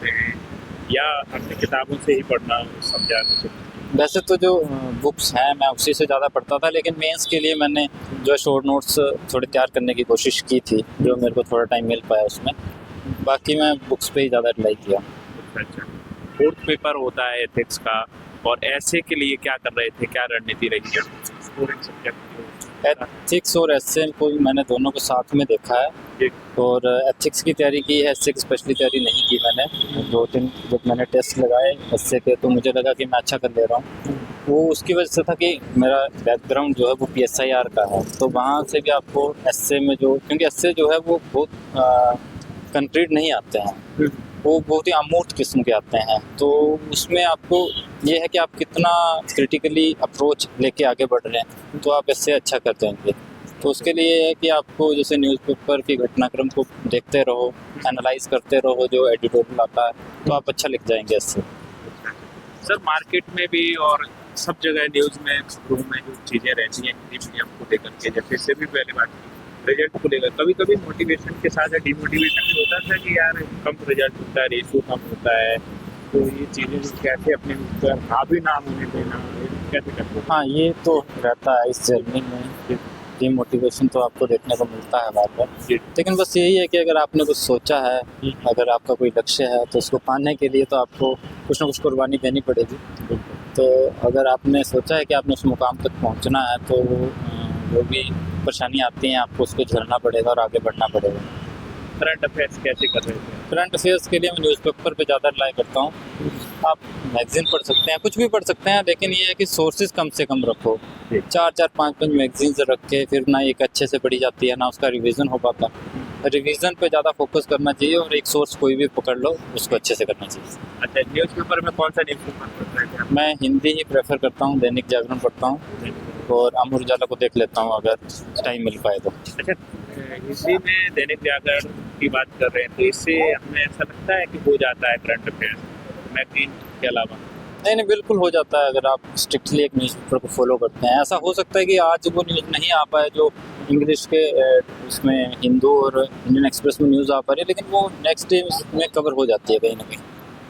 करते हैं या अपनी किताबों से ही पढ़ना समझा कुछ? वैसे तो जो बुक्स हैं मैं उसी से ज़्यादा पढ़ता था, लेकिन मेंस के लिए मैंने जो शॉर्ट नोट्स थोड़े तैयार करने की कोशिश की थी, जो मेरे को थोड़ा टाइम मिल पाया उसमें। बाकी मैं बुक्स पे ही ज़्यादा रिलाई किया। अच्छा, फोर्थ पेपर होता है एथिक्स का, और ऐसे के लिए क्या कर रहे थे, क्या रणनीति रही है स्कोरिंग सब्जेक्ट? एथिक्स और एसए को भी मैंने दोनों को साथ में देखा है, जी। और एथिक्स की तैयारी की है, एसए की स्पेशली तैयारी नहीं की मैंने। 2-3 जब मैंने टेस्ट लगाए एसए के तो मुझे लगा कि मैं अच्छा कर ले रहा हूँ। वो उसकी वजह से था कि मेरा बैकग्राउंड जो है वो पीएसआईआर का है, तो वहाँ से भी आपको एसए में जो, क्योंकि एसए जो है वो बहुत कंक्रीट नहीं आते हैं, वो बहुत ही अमूर्त किस्म के आते हैं। तो उसमें आपको ये है कि आप कितना क्रिटिकली अप्रोच लेके आगे बढ़ रहे हैं, तो आप इससे अच्छा कर देंगे। तो उसके लिए है कि आपको जैसे न्यूज़पेपर की घटनाक्रम को देखते रहो, एनालाइज करते रहो, जो एडिटोरियल आता है तो आप अच्छा लिख जाएंगे इससे। सर मार्केट में भी और सब जगह न्यूज़ में, खबरों में जो चीज़ें रहती हैं हिंदी मीडियम को लेकर के, जैसे इससे भी पहले बात की रिजल्ट को लेकर, कभी कभी मोटिवेशन के साथ डिमोटिवेशन भी होता था कि यार कम रिजल्ट होता है, रेशो कम होता है, तो ये चीज़ें जो कैसे अपने ऊपर हावी ना होने देना, ये कैसे करते हैं? हाँ, ये तो रहता है इस जर्नी में, डिमोटिवेशन तो आपको देखने को मिलता है बार बार। जी। लेकिन बस यही है कि अगर आपने कुछ सोचा है, अगर आपका कोई लक्ष्य है, तो उसको पाने के लिए तो आपको कुछ ना कुछ कुर्बानी देनी पड़ेगी। तो अगर आपने सोचा है कि आपने उस मुकाम तक पहुंचना है, तो जो भी परेशानी आती हैं आपको उसको झेलना पड़ेगा और आगे बढ़ना पड़ेगा। करंट अफेयर्स कैसे कर रहे थे? करंट अफेयर्स के लिए मैं न्यूज़पेपर पे ज़्यादा रिलाई करता हूँ। आप मैगज़ीन पढ़ सकते हैं, कुछ भी पढ़ सकते हैं, लेकिन ये है कि सोर्सेज कम से कम रखो। जी। 4-4 5-5 मैगज़ीन्स रख के फिर ना एक अच्छे से पढ़ी जाती है, ना उसका रिवीजन हो पाता। रिवीजन पे ज़्यादा फोकस करना चाहिए, और एक सोर्स कोई भी पकड़ लो उसको अच्छे से करना चाहिए। अच्छा, न्यूज़पेपर में कौन सा न्यूज़पेपर पढ़ रहे थे आप? मैं हिंदी ही प्रेफर करता हूँ, दैनिक जागरण पढ़ता हूँ, और अमर उजाला को देख लेता हूँ अगर टाइम मिल पाए तो। अच्छा, हिंदी में दैनिक जागरण की बात कर रहे हैं, तो इससे हमें ऐसा लगता है कि हो जाता है करंट अफेयर्स मैगजीन के अलावा? नहीं नहीं, बिल्कुल हो जाता है अगर आप स्ट्रिक्टली एक न्यूज़पेपर को फॉलो करते हैं। ऐसा हो सकता है कि आज वो न्यूज़ नहीं आ पाए जो इंग्लिश के उसमें हिंदू और इंडियन एक्सप्रेस में न्यूज़ आ पा रही है, लेकिन वो नेक्स्ट डे में कवर हो जाती है कहीं ना कहीं।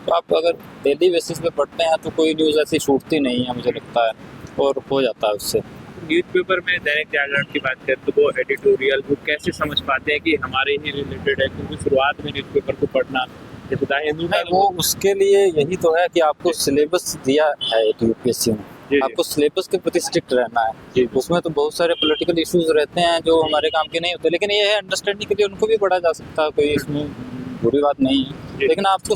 तो आप अगर डेली बेसिस पे पढ़ते हैं तो कोई न्यूज़ ऐसी छूटती नहीं है मुझे लगता है, और हो जाता है उससे। न्यूज़पेपर में दैनिक जागरण की बात करें तो वो एडिटोरियल वो कैसे समझ पाते हैं कि हमारे ही रिलेटेड है, क्योंकि शुरुआत में न्यूज़पेपर को पढ़ना जैसे द हिंदू नहीं, वो उसके लिए यही तो है कि आपको सिलेबस दिया है एक यूपीएससी में, जी। आपको सिलेबस के प्रति स्ट्रिक्ट रहना है। जी। उसमें तो बहुत सारे पॉलिटिकल इश्यूज रहते हैं जो हमारे काम के नहीं होते, लेकिन ये है अंडरस्टैंडिंग के लिए उनको भी पढ़ा जा सकता है, कोई इसमें बुरी बात नहीं है। जी। लेकिन आपको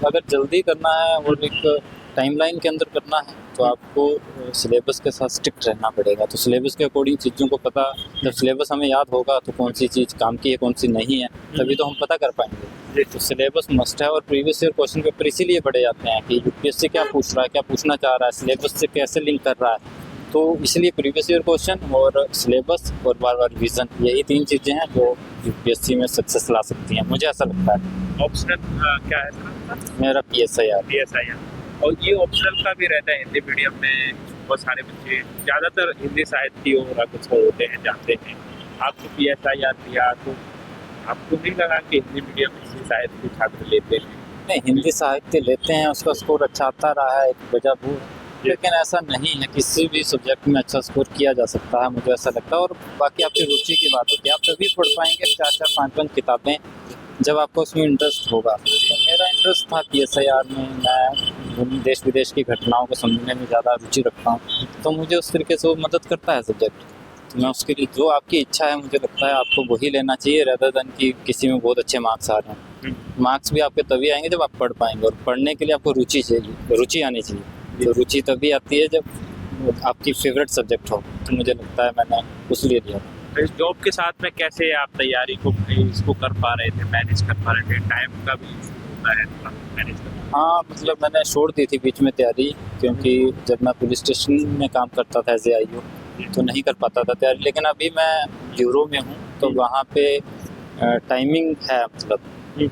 अगर जल्दी करना है और एक टाइमलाइन के अंदर करना है, तो आपको सिलेबस के साथ स्ट्रिक्ट रहना पड़ेगा। तो सिलेबस के अकॉर्डिंग चीज़ों को पता, जब सिलेबस हमें याद होगा तो कौन सी चीज़ काम की है कौन सी नहीं है, तभी तो हम पता कर पाएंगे। तो सिलेबस मस्ट है, और प्रीवियस ईयर क्वेश्चन पेपर इसीलिए पढ़े जाते हैं कि यूपीएससी क्या पूछ रहा है, क्या पूछना चाह रहा है, सिलेबस से कैसे लिंक कर रहा है। तो इसलिए प्रीवियस ईयर क्वेश्चन और सिलेबस और बार बार रिवीजन, यही 3 चीज़ें हैं जो यूपीएससी में सक्सेस ला सकती हैं, मुझे ऐसा लगता है। ऑप्शनल क्या है सर? मेरा पीएसआईआर। पीएसआईआर, और ये ऑप्शनल का भी रहता है हिंदी मीडियम में। बहुत सारे बच्चे ज़्यादातर हिंदी साहित्य और अग्रसर होते हैं, जानते हैं। आपको पीएसआईआर दिया तो आपको नहीं लगा कि हिंदी मीडियम में हिंदी साहित्य के छात्र लेते हैं? नहीं, हिंदी साहित्य लेते हैं, उसका स्कोर अच्छा आता रहा है, एक वजह वो है। लेकिन ऐसा नहीं है, किसी भी सब्जेक्ट में अच्छा स्कोर किया जा सकता है, मुझे ऐसा लगता है। और बाकी आपकी रुचि की बात होती है, आप तभी पढ़ पाएंगे 4-4 5-5 किताबें जब आपको उसमें इंटरेस्ट होगा। तो मेरा इंटरेस्ट था पीएसआईआर में, मैं देश विदेश की घटनाओं को समझने में ज़्यादा रुचि रखता हूँ, तो मुझे उस तरीके से वो मदद करता है सब्जेक्ट। तो मैं उसके लिए, जो आपकी इच्छा है, मुझे लगता है आपको वही लेना चाहिए, रेदर देन कि किसी में बहुत अच्छे मार्क्स आ रहे हैं। मार्क्स भी आपके तभी आएंगे जब आप पढ़ पाएंगे, और पढ़ने के लिए आपको रुचि चाहिए, रुचि आनी चाहिए। तो रुचि तभी आती है जब आपकी फेवरेट सब्जेक्ट हो। तो मुझे लगता है मैंने उसलिए लिया। तो इस जॉब के साथ में कैसे आप तैयारी को इसको कर पा रहे थे, मैनेज कर पा रहे थे? टाइम का भी होता है थोड़ा मैनेज करना। हाँ, मतलब मैंने छोड़ दी थी बीच में तैयारी, क्योंकि जब मैं पुलिस स्टेशन में काम करता था एज ए आईओ, तो नहीं कर पाता था तैयारी। लेकिन अभी मैं ब्यूरो में हूँ, तो वहाँ पे टाइमिंग है, मतलब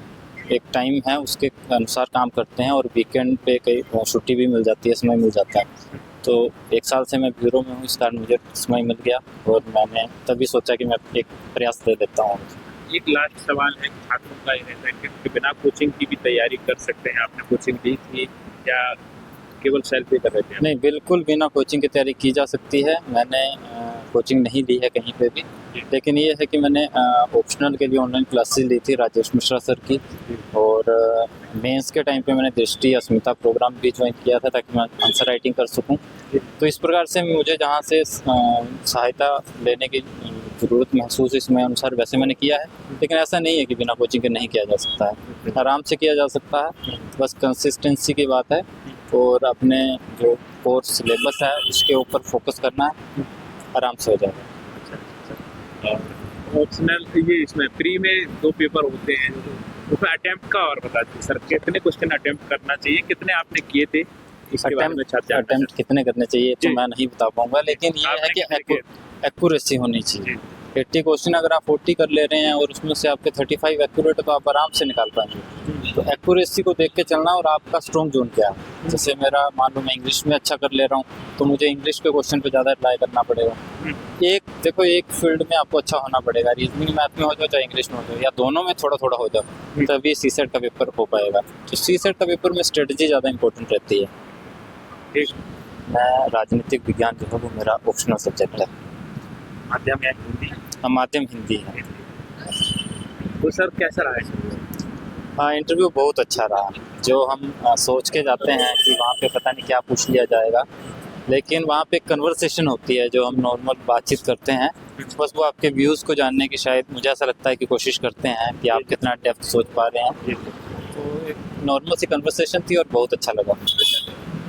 एक टाइम है, उसके अनुसार काम करते हैं, और वीकेंड पे कई छुट्टी भी मिल जाती है, समय मिल जाता है। तो 1 साल से मैं ब्यूरो में हूँ, इस कारण मुझे समय मिल गया, और मैंने तभी सोचा कि मैं एक प्रयास दे देता हूँ। एक लास्ट सवाल है छात्रों का, ये रहता है कि बिना कोचिंग की भी तैयारी कर सकते हैं। आपने कोचिंग ली थी या केवल सेल्फ ही कर रहे थे आप? नहीं, बिल्कुल बिना कोचिंग की तैयारी की जा सकती है। मैंने कोचिंग नहीं ली है कहीं पे भी, लेकिन ये है कि मैंने ऑप्शनल के लिए ऑनलाइन क्लासेस ली थी राजेश मिश्रा सर की, और मेंस के टाइम पे मैंने दृष्टि अस्मिता प्रोग्राम भी ज्वाइन किया था ताकि मैं आंसर राइटिंग कर सकूं। तो इस प्रकार से मुझे जहां से सहायता लेने की ज़रूरत महसूस इसमें अनुसार वैसे मैंने किया है, लेकिन ऐसा नहीं है कि बिना कोचिंग के नहीं किया जा सकता है, आराम से किया जा सकता है। बस कंसिस्टेंसी की बात है और अपने जो कोर्स सिलेबस है उसके ऊपर फोकस करना है, आराम से हो जाएगा। ऑप्शनल ये इसमें प्री में 2 पेपर होते हैं, उसमें अटेम्प्ट का और बता दीजिए सर, कितने क्वेश्चन अटेम्प्ट करना चाहिए, कितने आपने किए थे, इसके बारे में छात्र अटेम्प्ट कितने करने चाहिए तो जी। मैं नहीं बता पाऊंगा, लेकिन ये है आपने कि कितने किए? एक्यूरेसी होनी चाहिए। 80 क्वेश्चन अगर आप 40 कर ले रहे हैं और उसमें से आपके 35 एक्यूरेट है तो आप आराम से निकाल पाएंगे। तो एक्यूरेसी को देख के चलना और आपका स्ट्रॉन्ग जोन क्या है। जैसे मेरा मान लो मैं इंग्लिश में अच्छा कर ले रहा हूँ तो मुझे इंग्लिश के क्वेश्चन पे ज़्यादा अप्लाई करना पड़ेगा। एक फील्ड में आपको अच्छा होना पड़ेगा, रीजनिंग मैथ में हो जाओ चाहे इंग्लिश में हो जाओ, या दोनों में थोड़ा थोड़ा हो जाओ, तभी सीसेट का पेपर हो पाएगा। तो सीसेट का पेपर में स्ट्रेटजी ज़्यादा इंपॉर्टेंट रहती है। ठीक। मैं राजनीतिक विज्ञान जो है वो मेरा ऑप्शनल सब्जेक्ट है। माध्यम या हिंदी? माध्यम हिंदी है। तो सर कैसा रहा है? हाँ, इंटरव्यू बहुत अच्छा रहा। जो हम सोच के जाते हैं कि वहाँ पे पता नहीं क्या पूछ लिया जाएगा, लेकिन वहाँ पे कन्वर्सेशन होती है जो हम नॉर्मल बातचीत करते हैं, बस वो आपके व्यूज़ को जानने की शायद मुझे ऐसा लगता है कि कोशिश करते हैं कि आप कितना डेप्थ सोच पा रहे हैं। तो एक नॉर्मल सी कन्वर्सेशन थी और बहुत अच्छा लगा।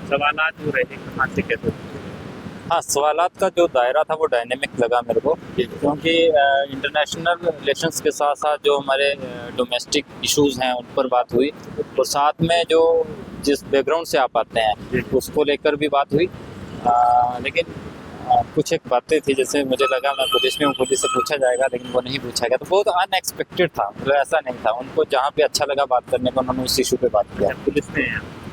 सवालात जो रहे कहाँ से कैसे? हाँ, सवालात का जो दायरा था वो डायनेमिक लगा मेरे को, क्योंकि इंटरनेशनल रिलेशंस के साथ साथ जो हमारे डोमेस्टिक इश्यूज़ हैं उन पर बात हुई, और साथ में जो जिस बैकग्राउंड से आप आते हैं उसको लेकर भी बात हुई। लेकिन कुछ एक बातें थी, जैसे मुझे लगा मैं पुलिस में हूँ, पुलिस से पूछा जाएगा, लेकिन वो नहीं पूछा गया, तो बहुत अनएक्सपेक्टेड था। मतलब ऐसा नहीं था, उनको जहाँ पे अच्छा लगा बात करने को उन्होंने उस इशू पे बात किया। पुलिस में?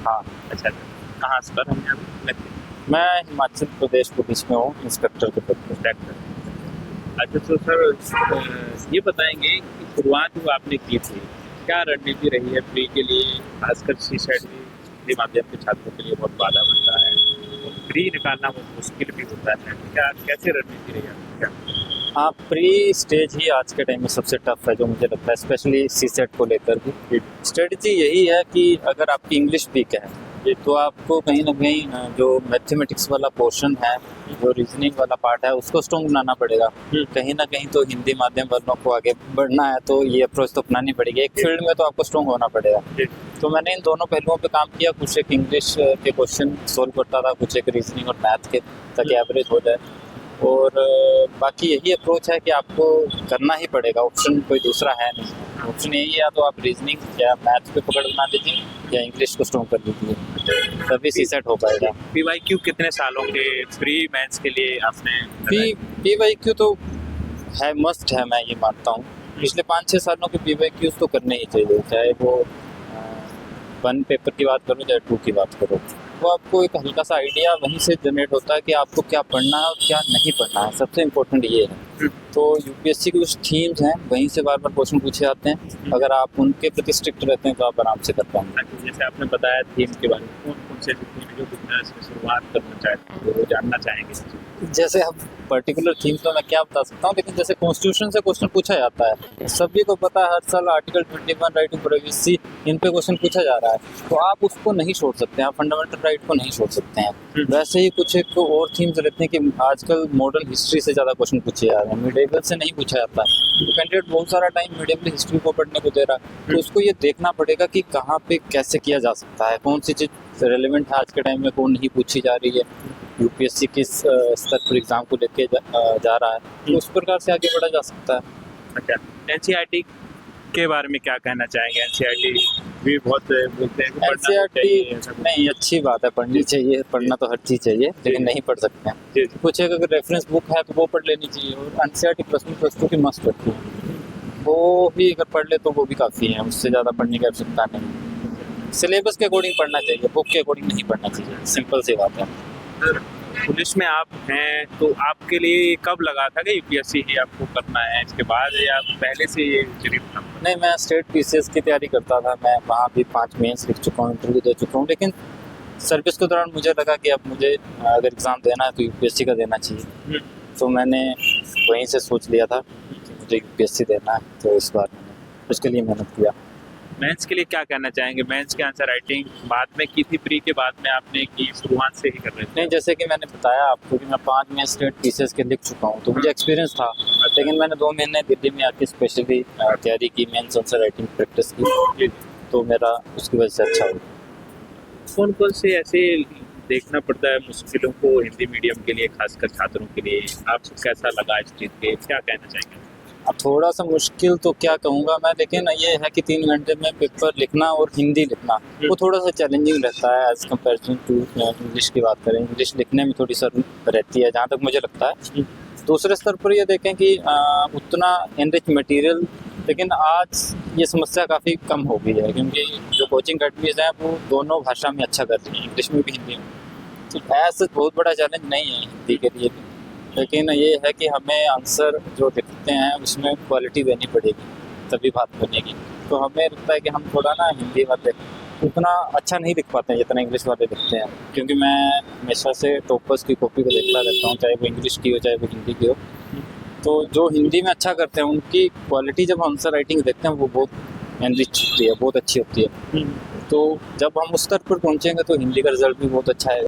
हाँ। अच्छा, कहाँ पर हम? मैं हिमाचल प्रदेश पुलिस में हूँ, इंस्पेक्टर के पद पर। अच्छा, तो सर ये बताएंगे कि शुरुआत जो आपने की थी, क्या रणनीति रही है प्री के लिए, खासकर सीसेट के माध्यम के छात्रों के लिए बहुत बाधा बनता है, प्री निकालना बहुत मुश्किल भी होता है, क्या कैसे रणनीति रही आपकी? क्या? हाँ, प्री स्टेज ही आज के टाइम में सबसे टफ है जो मुझे लगता है, स्पेशली सीसेट को लेकर भी। स्ट्रेटजी यही है कि अगर आपकी इंग्लिश वीक है तो आपको कहीं ना कहीं जो मैथमेटिक्स वाला पोर्शन है, जो रीजनिंग वाला पार्ट है, उसको स्ट्रॉन्ग बनाना पड़ेगा। कहीं ना कहीं तो हिंदी माध्यम वालों को आगे बढ़ना है तो ये अप्रोच तो अपनानी पड़ेगी। एक फील्ड में तो आपको स्ट्रॉन्ग होना पड़ेगा। तो मैंने इन दोनों पहलुओं पे काम किया। कुछ एक इंग्लिश के क्वेश्चन सोल्व करता था, कुछ एक रीजनिंग और मैथ के, ताकि एवरेज हो जाए। और बाकी यही अप्रोच है कि आपको करना ही पड़ेगा, ऑप्शन कोई दूसरा है नहीं। ऑप्शन यही है, या तो आप रीजनिंग या मैथ पे पकड़ बना लीजिए या इंग्लिश को स्ट्रॉन्ग कर लीजिए, तभी सीसेट हो पाएगा। पीवाईक्यू कितने सालों के प्री मेंस के लिए आपने? पीवाईक्यू तो है, मस्ट है, मैं ये मानता हूँ। पिछले 5-6 सालों के पीवाईक्यूज तो करने ही चाहिए, चाहे वो 1 पेपर की बात करो चाहे 2 की बात करो। वो आपको एक हल्का सा आइडिया वहीं से जनरेट होता है कि आपको क्या पढ़ना है और क्या नहीं पढ़ना है। सबसे इम्पोर्टेंट ये है। तो यूपीएससी की कुछ थीम्स हैं, वहीं से बार बार क्वेश्चन पूछे जाते हैं। अगर आप उनके प्रति स्ट्रिक्ट रहते हैं तो आप आराम से कर पाएंगे। जैसे आपने बताया थीम के बारे में, कौन से थीम जो बिजनेस में शुरुआत करना चाहते हैं वो जानना चाहेंगे? जैसे अब पर्टिकुलर थीम तो मैं क्या बता सकता हूँ, लेकिन जैसे कॉन्स्टिट्यूशन से क्वेश्चन पूछा जाता है, सभी को पता है हर साल आर्टिकल 21 राइट टू प्राइवेसी, इन पे क्वेश्चन पूछा जा रहा है, तो आप उसको नहीं छोड़ सकते हैं, आप फंडामेंटल राइट को नहीं छोड़ सकते हैं। वैसे ही कुछ एक और थीम्स रहते हैं कि आजकल मॉडर्न हिस्ट्री से ज़्यादा क्वेश्चन पूछे जा रहे हैं, मिडेवल से नहीं पूछा जाता। तो कैंडिडेट बहुत सारा टाइम मिडेवल हिस्ट्री को पढ़ने को दे रहा है, तो उसको ये देखना पड़ेगा कि कहाँ पे कैसे किया जा सकता है, कौन सी चीज़ रेलिवेंट है आज के टाइम में, कौन नहीं पूछी जा रही है, यूपीएससी किस स्तर पर एग्जाम को लेके जा रहा है, तो उस प्रकार से आगे बढ़ा जा सकता है। अच्छा, एनसीईआरटी के बारे में क्या कहना चाहेंगे? एनसीईआरटी भी बहुत बोलते हैं कि पढ़ना एनसीईआरटी चाहिए। नहीं, अच्छी बात है, पढ़नी चाहिए, पढ़ना तो हर चीज़ चाहिए, लेकिन नहीं पढ़ सकते हैं। कुछ एक अगर रेफरेंस बुक है तो वो पढ़ लेनी चाहिए, और एनसीईआरटी +1+2 की मस्ट रखी है, वो भी अगर पढ़ ले तो वो भी काफ़ी है, उससे ज़्यादा पढ़ने की आवश्यकता नहीं। सिलेबस के अकॉर्डिंग पढ़ना चाहिए, बुक के अकॉर्डिंग नहीं पढ़ना चाहिए, सिंपल सी बात है। पुलिस में आप हैं तो आपके लिए कब लगा था कि यूपीएससी ही आपको करना है इसके बाद, या पहले से ये ड्रीम था? नहीं, मैं स्टेट पीसीएस की तैयारी करता था। मैं वहाँ भी 5 मेंस लिख चुका हूँ, इंटरव्यू दे चुका हूँ, लेकिन सर्विस के दौरान मुझे लगा कि अब मुझे अगर एग्ज़ाम देना है तो यूपीएससी का देना चाहिए। तो मैंने वहीं से सोच लिया था कि मुझे यूपीएससी देना है, तो इस बार मैंने उसके लिए मेहनत किया। मेंस के लिए क्या कहना चाहेंगे? मेंस के आंसर राइटिंग बाद में की थी, प्री के बाद में आपने की, शुरुआत से ही कर रहे थे? नहीं, जैसे कि मैंने बताया आपको कि मैं 5 में स्टेट पीसीएस के लिख चुका हूँ, तो मुझे एक्सपीरियंस था। लेकिन मैंने 2 महीने दिल्ली में आके स्पेशली तैयारी की, मेंस आंसर राइटिंग प्रैक्टिस की, तो मेरा उसकी वजह से अच्छा हुआ। कौन कौन से ऐसे देखना पड़ता है मुश्किलों को हिंदी मीडियम के लिए, खासकर छात्रों के लिए? आपको कैसा लगा इस चीज़ के, क्या कहना चाहेंगे? अब थोड़ा सा मुश्किल तो क्या कहूँगा मैं, लेकिन ये है कि 3 घंटे में पेपर लिखना और हिंदी लिखना वो थोड़ा सा चैलेंजिंग रहता है एज कम्पेरिजन टू इंग्लिश की बात करें। इंग्लिश लिखने में थोड़ी सा रहती है जहाँ तक मुझे लगता है। दूसरे स्तर पर ये देखें कि उतना एनरिच मटेरियल, लेकिन आज ये समस्या काफ़ी कम हो गई है, क्योंकि जो कोचिंग अकेडमीज हैं वो दोनों भाषा में अच्छा कर रही हैं, इंग्लिश में भी हिंदी में। तो ऐसा बहुत बड़ा चैलेंज नहीं है हिंदी के लिए भी, लेकिन ये है कि हमें आंसर जो लिखते हैं उसमें क्वालिटी देनी पड़ेगी, तभी बात बनेगी। तो हमें लगता है कि हम थोड़ा ना हिंदी वाले उतना अच्छा नहीं लिख पाते हैं जितना इंग्लिश वाले लिखते हैं, क्योंकि मैं हमेशा से टॉपर्स की कॉपी को देखता रहता हूँ, चाहे वो इंग्लिश की हो चाहे वो हिंदी की हो। तो जो हिंदी में अच्छा करते हैं उनकी क्वालिटी जब आंसर राइटिंग देखते हैं वो बहुत एनरिच होती है, बहुत अच्छी होती है। तो जब हम उस स्तर पर पहुँचेंगे तो हिंदी का रिजल्ट भी बहुत अच्छा है।